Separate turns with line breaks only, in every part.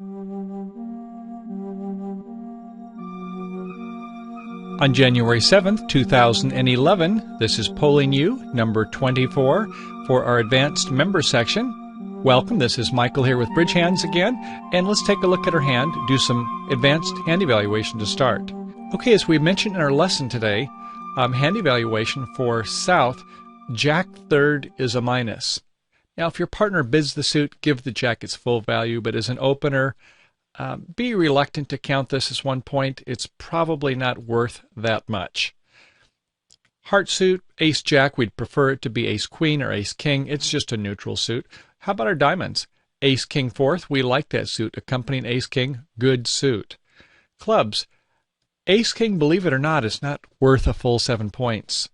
On January 7th, 2011, this is Polling You, number 24, for our advanced member section. Welcome, this is Michael here with Bridge Hands again, and let's take a look at our hand, do some advanced hand evaluation to start. Okay, as we mentioned in our lesson today, hand evaluation for South, Jack third is a minus. Now, if your partner bids the suit, give the Jack its full value, but as an opener, be reluctant to count this as 1 point. It's probably not worth that much. Heart suit, Ace Jack, we'd prefer it to be Ace Queen or Ace King. It's just a neutral suit. How about our diamonds? Ace King fourth, we like that suit. Accompanying Ace King, good suit. Clubs, Ace King, believe it or not, is not worth a full 7 points.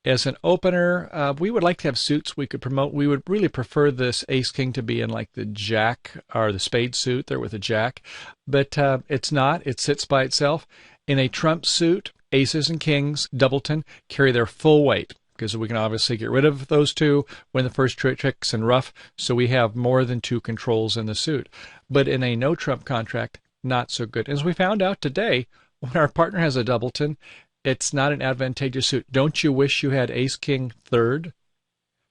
As an opener, we would like to have suits we could promote. We would really prefer this Ace King to be in like the Jack or the Spade suit there with a Jack, but it's not. It sits by itself. In a trump suit, Aces and Kings, Doubleton, carry their full weight because we can obviously get rid of those two when the first trick's in rough, so we have more than two controls in the suit. But in a no trump contract, not so good. As we found out today, when our partner has a Doubleton, it's not an advantageous suit. Don't you wish you had Ace King third?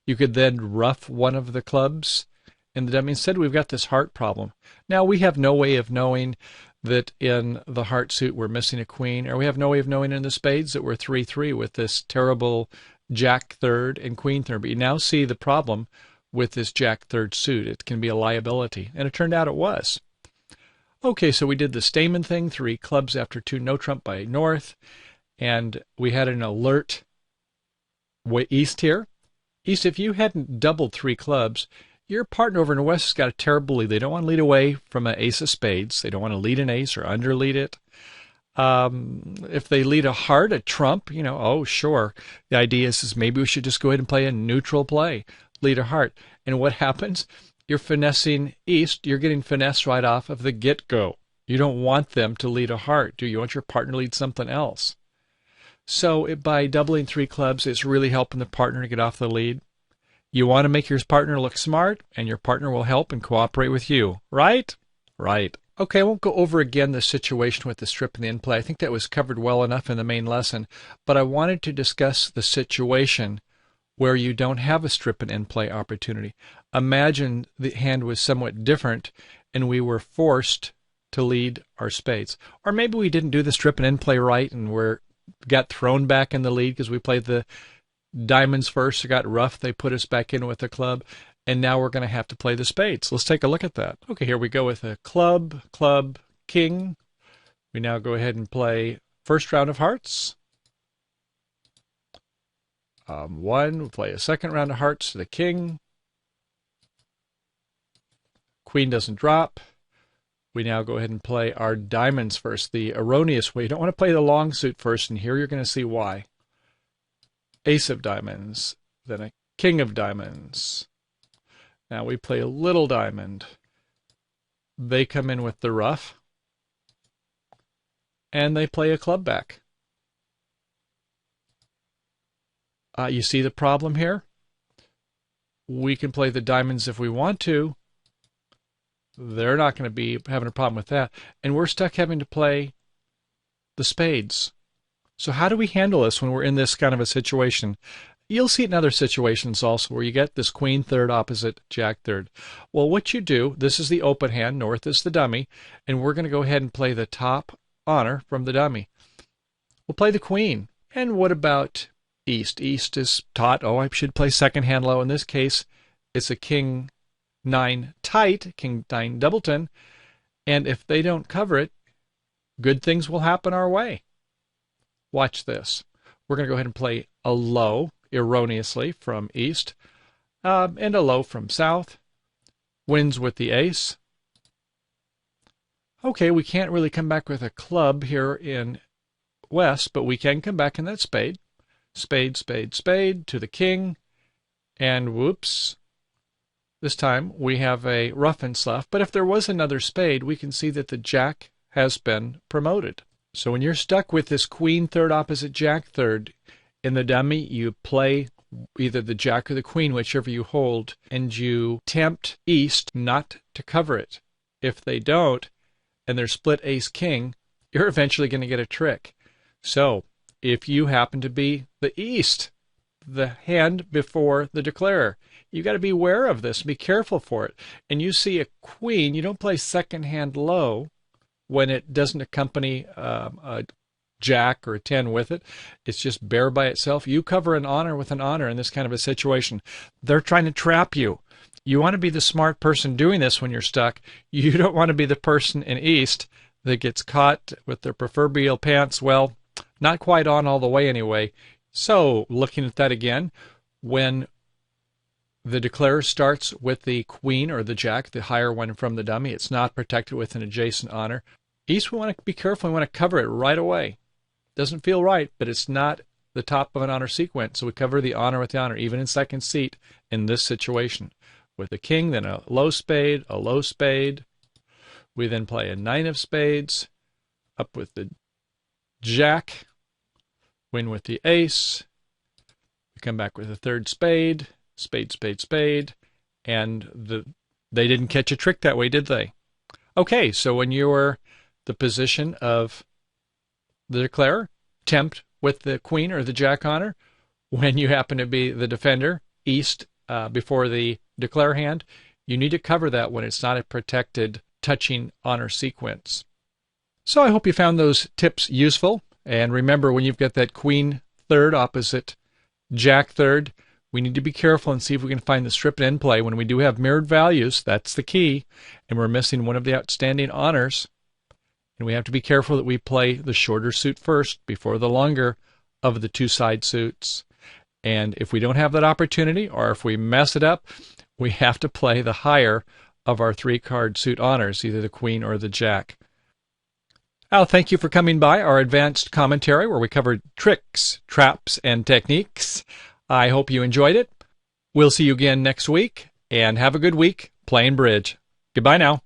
You could then rough one of the clubs in the dummy. Instead, we've got this heart problem. Now, we have no way of knowing that in the heart suit we're missing a queen, or we have no way of knowing in the spades that we're 3-3 with this terrible Jack third and Queen third. But you now see the problem with this Jack third suit. It can be a liability, and it turned out it was. Okay, so we did the Stamen thing, 3 clubs after 2 no trump by North. And we had an alert East here. East, if you hadn't doubled 3 clubs, your partner over in the West has got a terrible lead. They don't want to lead away from an ace of spades. They don't want to lead an ace or underlead it. If they lead a heart, a trump, oh, sure. The idea is maybe we should just go ahead and play a neutral play, lead a heart. And what happens? You're finessing East. You're getting finesse right off of the get-go. You don't want them to lead a heart, do you? You want your partner to lead something else. So by doubling 3 clubs, it's really helping the partner to get off the lead. You want to make your partner look smart, and your partner will help and cooperate with you. Right? Right. Okay, I won't go over again the situation with the strip and the in-play. I think that was covered well enough in the main lesson. But I wanted to discuss the situation where you don't have a strip and in-play opportunity. Imagine the hand was somewhat different, and we were forced to lead our spades. Or maybe we didn't do the strip and in-play right, and got thrown back in the lead because we played the diamonds first. It got rough. They put us back in with the club, and now we're going to have to play the spades. Let's take a look at that. Okay, here we go with a club, king. We now go ahead and play first round of hearts. 1, we'll play a second round of hearts to the king. Queen doesn't drop. We now go ahead and play our diamonds first, the erroneous way. You don't want to play the long suit first, and here you're going to see why. Ace of diamonds, then a king of diamonds. Now we play a little diamond. They come in with the rough, and they play a club back. You see the problem here? We can play the diamonds if we want to. They're not going to be having a problem with that. And we're stuck having to play the spades. So how do we handle this when we're in this kind of a situation? You'll see it in other situations also where you get this Queen third opposite Jack third. Well, what you do, this is the open hand, North is the dummy, and we're going to go ahead and play the top honor from the dummy. We'll play the Queen. And what about East? East is taught, I should play second hand low. In this case, it's a King 9 tight, King 9 Doubleton, and if they don't cover it, good things will happen our way. Watch this. We're going to go ahead and play a low, erroneously, from East, and a low from South. Wins with the ace. Okay, we can't really come back with a club here in West, but we can come back in that spade. Spade, spade, spade to the king, and whoops. This time we have a rough and slough, but if there was another spade, we can see that the Jack has been promoted. So when you're stuck with this Queen third opposite Jack third in the dummy, you play either the Jack or the Queen, whichever you hold, and you tempt East not to cover it. if they don't, and they're split ace-king, you're eventually going to get a trick. So if you happen to be the East, the hand before the declarer, you got to be aware of this. Be careful for it. And you see a queen, you don't play second hand low when it doesn't accompany a jack or a 10 with it. It's just bare by itself. You cover an honor with an honor in this kind of a situation. They're trying to trap you. You want to be the smart person doing this when you're stuck. You don't want to be the person in East that gets caught with their proverbial pants, well, not quite on all the way anyway. So, looking at that again, when the declarer starts with the queen or the jack, the higher one from the dummy, it's not protected with an adjacent honor. East, we want to be careful. We want to cover it right away. Doesn't feel right, but it's not the top of an honor sequence, so we cover the honor with the honor, even in second seat in this situation. With the king, then a low spade, a low spade. We then play a 9 of spades, up with the jack, win with the ace. We come back with a third spade, spade, spade, spade, and they didn't catch a trick that way, did they? Okay, so when you're the position of the declarer, tempt with the queen or the jack honor. When you happen to be the defender, East, before the declare hand, you need to cover that when it's not a protected touching honor sequence. So I hope you found those tips useful. And remember, when you've got that queen third opposite jack third, we need to be careful and see if we can find the strip end play. When we do have mirrored values, that's the key, and we're missing one of the outstanding honors. And we have to be careful that we play the shorter suit first before the longer of the two side suits. And if we don't have that opportunity, or if we mess it up, we have to play the higher of our 3-card suit honors, either the queen or the jack. I'll thank you for coming by our advanced commentary where we covered tricks, traps, and techniques. I hope you enjoyed it. We'll see you again next week, and have a good week playing bridge. Goodbye now.